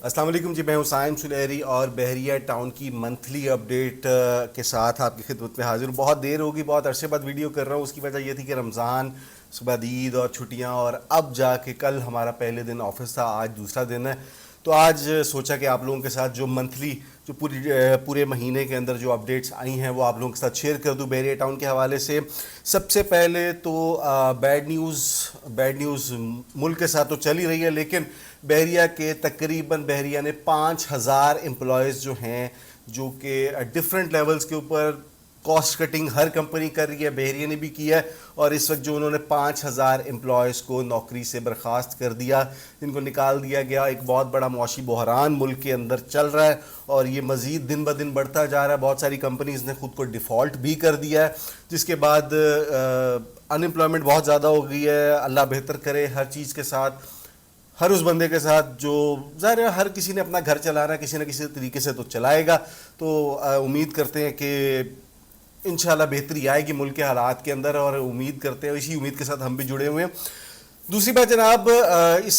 अस्सलाम वालेकुम जी, मैं हुसैन सुलेहरी और बहरिया टाउन की मंथली अपडेट के साथ आपकी खिदमत में हाजिर हूँ। बहुत देर होगी, बहुत अरसे बाद वीडियो कर रहा हूँ। उसकी वजह ये थी कि रमज़ान, सुबह ईद और छुट्टियाँ, और अब जाके कल हमारा पहले दिन ऑफिस था, आज दूसरा दिन है। तो आज सोचा कि आप लोगों के साथ जो मंथली, जो पूरे महीने के अंदर जो अपडेट्स आई हैं वो आप लोगों के साथ शेयर कर दूं बहरिया टाउन के हवाले से। सबसे पहले तो बैड न्यूज़ मुल्क के साथ तो चल ही रही है, लेकिन बहरिया के तकरीबन बहरिया ने 5,000 एम्प्लॉयज़ जो हैं, जो कि डिफरेंट लेवल्स के ऊपर कॉस्ट कटिंग हर कंपनी कर रही है, बहरिया ने भी किया है। और इस वक्त जो उन्होंने 5,000 एम्प्लॉयज़ को नौकरी से बर्खास्त कर दिया, इनको निकाल दिया गया। एक बहुत बड़ा मौशी बहरान मुल्क के अंदर चल रहा है और ये मज़ीद दिन ब दिन बढ़ता जा रहा है। बहुत सारी कंपनीज़ ने खुद को डिफ़ॉल्ट भी कर दिया है, जिसके बाद अनएम्प्लॉयमेंट बहुत ज़्यादा हो गई है। अल्लाह बेहतर करे हर चीज़ के साथ, हर उस बंदे के साथ जो ज़ाहिर है हर किसी ने अपना घर चलाना है, किसी न किसी तरीके से तो चलाएगा। तो उम्मीद करते हैं कि इंशाल्लाह बेहतरी आएगी मुल्क के हालात के अंदर, और उम्मीद करते हैं, इसी उम्मीद के साथ हम भी जुड़े हुए हैं। दूसरी बात जनाब, इस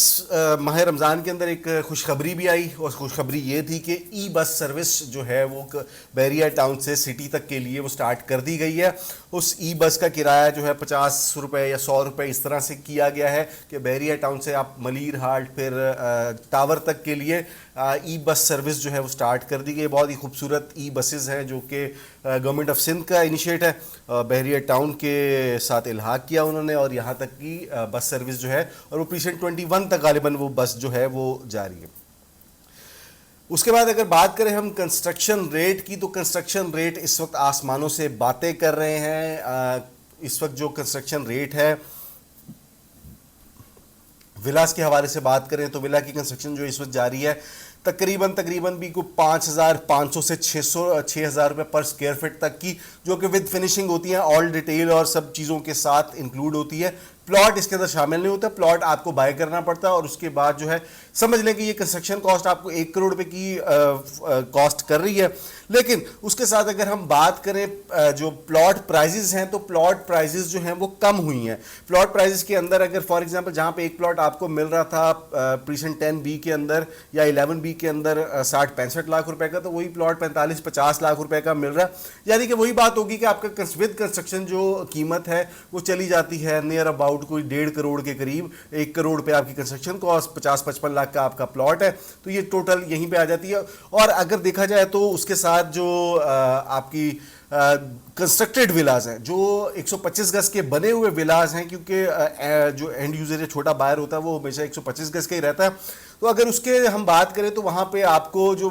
माह रमज़ान के अंदर एक खुशखबरी भी आई, और खुशखबरी ये थी कि ई बस सर्विस जो है वो बहरिया टाउन से सिटी तक के लिए वो स्टार्ट कर दी गई है। उस ई बस का किराया जो है 50 रुपये या 100 रुपये इस तरह से किया गया है कि बहरिया टाउन से आप मलीर हाल्ट फिर टावर तक के लिए ई बस सर्विस जो है वो स्टार्ट कर दी गई। बहुत ही खूबसूरत ई बसेज़ हैं जो कि गवर्नमेंट ऑफ सिंध का इनिशिएट है, बहरिया टाउन के साथ इल्हाक किया उन्होंने, और यहाँ तक की बस सर्विस जो है, और वो प्रीसेंट 21 तक गालिबन वो बस जो है वो जारी है। उसके बाद अगर बात करें हम कंस्ट्रक्शन रेट की, तो कंस्ट्रक्शन रेट इस वक्त आसमानों से बातें कर रहे हैं। इस वक्त जो कंस्ट्रक्शन रेट है, विलास के हवाले से बात करें तो विला की कंस्ट्रक्शन जो इस वक्त जारी है तकरीबन भी को 5,500 से 6,000 रुपये पर स्क्वायर फीट तक की, जो कि विद फिनिशिंग होती है, ऑल डिटेल और सब चीज़ों के साथ इंक्लूड होती है। प्लॉट इसके अंदर शामिल नहीं होता, प्लॉट आपको बाय करना पड़ता है, और उसके बाद जो है समझ लें कि ये कंस्ट्रक्शन कॉस्ट आपको 1 करोड़ रुपए की कॉस्ट कर रही है। लेकिन उसके साथ अगर हम बात करें जो प्लॉट प्राइजेस हैं, तो प्लॉट प्राइजेस जो हैं वो कम हुई हैं। प्लॉट प्राइजेस के अंदर अगर फॉर एग्जांपल जहां पे एक प्लॉट आपको मिल रहा था प्रीसेंट 10B के अंदर या 11B के अंदर 60-65 लाख रुपए का, तो वही प्लॉट 45-50 लाख रुपए का मिल रहा है। यानी कि वही बात होगी कि आपका विद कंस्ट्रक्शन जो कीमत है वो चली जाती है नियर अबाउट कोई 1.5 करोड़ के करीब। 1 करोड़ पे आपकी कंस्ट्रक्शन कॉस्ट, 50-55 लाख का आपका प्लॉट है, तो ये टोटल यहीं पे आ जाती है। और अगर देखा जाए तो उसके साथ जो आपकी कंस्ट्रक्टेड विलाज हैं, जो 125 गज के बने हुए विलाज हैं, क्योंकि जो एंड यूजर है, छोटा बायर होता है, वो हमेशा 125 गज का ही रहता है। तो अगर उसके हम बात करें तो वहाँ पे आपको जो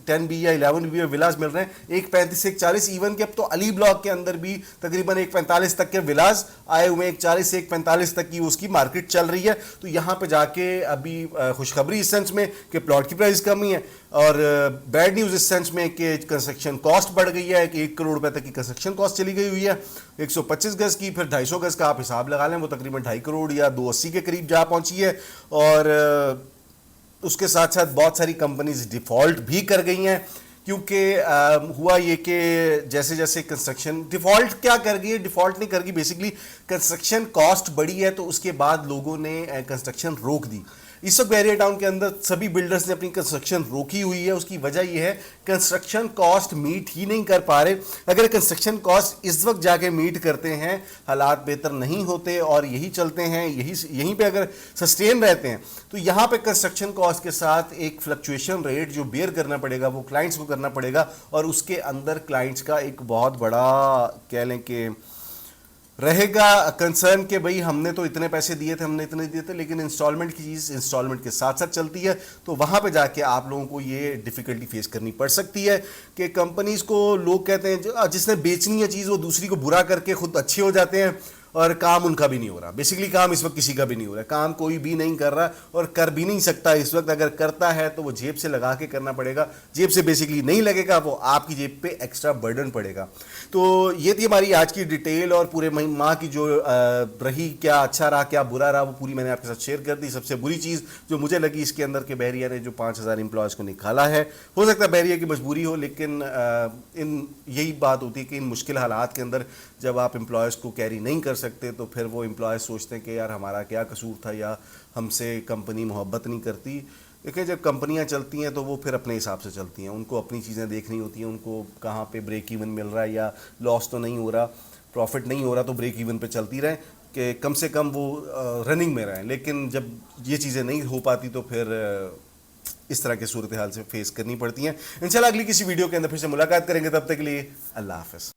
10B या 11B में विलाज मिल रहे हैं 1.35 से 1.40, इवन के अब तो अली ब्लॉक के अंदर भी तकरीबन 1.45 तक के विलाज आए हुए हैं। 1.40 से 1.45 तक की उसकी मार्केट चल रही है। तो यहाँ पे जाके अभी खुशखबरी इस सेंस में कि प्लॉट की प्राइस कमी है, और बैड न्यूज़ इस सेंस में कि कंस्ट्रक्शन कॉस्ट बढ़ गई है कि 1 करोड़ रुपए तक की कंस्ट्रक्शन कॉस्ट चली गई हुई है। 125 गज की, फिर 250 गज का आप हिसाब लगा लें, वो तकरीबन 2.5 करोड़ या 280 के करीब जा पहुंची है। और उसके साथ साथ बहुत सारी कंपनीज डिफ़ॉल्ट भी कर गई हैं, क्योंकि हुआ ये कि जैसे जैसे कंस्ट्रक्शन डिफ़ॉल्ट क्या कर गई है, डिफ़ॉल्ट नहीं कर गई, बेसिकली कंस्ट्रक्शन कॉस्ट बढ़ी है, तो उसके बाद लोगों ने कंस्ट्रक्शन रोक दी। इस वक्त बहरिया टाउन के अंदर सभी बिल्डर्स ने अपनी कंस्ट्रक्शन रोकी हुई है। उसकी वजह यह है कंस्ट्रक्शन कॉस्ट मीट ही नहीं कर पा रहे। अगर कंस्ट्रक्शन कॉस्ट इस वक्त जाके मीट करते हैं, हालात बेहतर नहीं होते और यही चलते हैं, यहीं पे अगर सस्टेन रहते हैं, तो यहाँ पे कंस्ट्रक्शन कॉस्ट के साथ एक फ्लक्चुएशन रेट जो बेयर करना पड़ेगा वो क्लाइंट्स को करना पड़ेगा, और उसके अंदर क्लाइंट्स का एक बहुत बड़ा कह लें कि रहेगा कंसर्न कि भाई हमने तो इतने पैसे दिए थे, हमने इतने दिए थे, लेकिन इंस्टॉलमेंट की चीज़ इंस्टॉलमेंट के साथ साथ चलती है। तो वहाँ पे जाके आप लोगों को ये डिफ़िकल्टी फेस करनी पड़ सकती है कि कंपनीज़ को लोग कहते हैं जिसने बेचनी है चीज़ वो दूसरी को बुरा करके खुद अच्छे हो जाते हैं, और काम उनका भी नहीं हो रहा। बेसिकली काम इस वक्त किसी का भी नहीं हो रहा है, काम कोई भी नहीं कर रहा और कर भी नहीं सकता इस वक्त। अगर करता है तो वो जेब से लगा के करना पड़ेगा, जेब से बेसिकली नहीं लगेगा, वो आपकी जेब पे एक्स्ट्रा बर्डन पड़ेगा। तो ये थी हमारी आज की डिटेल, और पूरे माह की जो रही, क्या अच्छा रहा क्या बुरा रहा, वो पूरी मैंने आपके साथ शेयर कर दी। सबसे बुरी चीज़ जो मुझे लगी इसके अंदर के बहरिया ने जो 5,000 एम्प्लॉयज़ को निकाला है, हो सकता है बहरिया की मजबूरी हो, लेकिन यही बात होती है कि इन मुश्किल हालात के अंदर जब आप एम्प्लॉयज़ को कैरी नहीं कर सकते, तो फिर वो एम्प्लॉयज़ सोचते हैं कि यार हमारा क्या कसूर था, या हमसे कंपनी मोहब्बत नहीं करती। देखिए जब कंपनियां चलती हैं तो वो फिर अपने हिसाब से चलती हैं, उनको अपनी चीज़ें देखनी होती हैं, उनको कहाँ पे ब्रेक इवन मिल रहा है या लॉस तो नहीं हो रहा, प्रॉफिट नहीं हो रहा, तो ब्रेक इवन पे चलती रहें कि कम से कम वो रनिंग में रहें। लेकिन जब ये चीज़ें नहीं हो पाती तो फिर इस तरह की सूरत हाल से फेस करनी पड़ती हैं। इंशाल्लाह अगली किसी वीडियो के अंदर फिर से मुलाकात करेंगे, तब तक के लिए अल्लाह हाफ़िज़।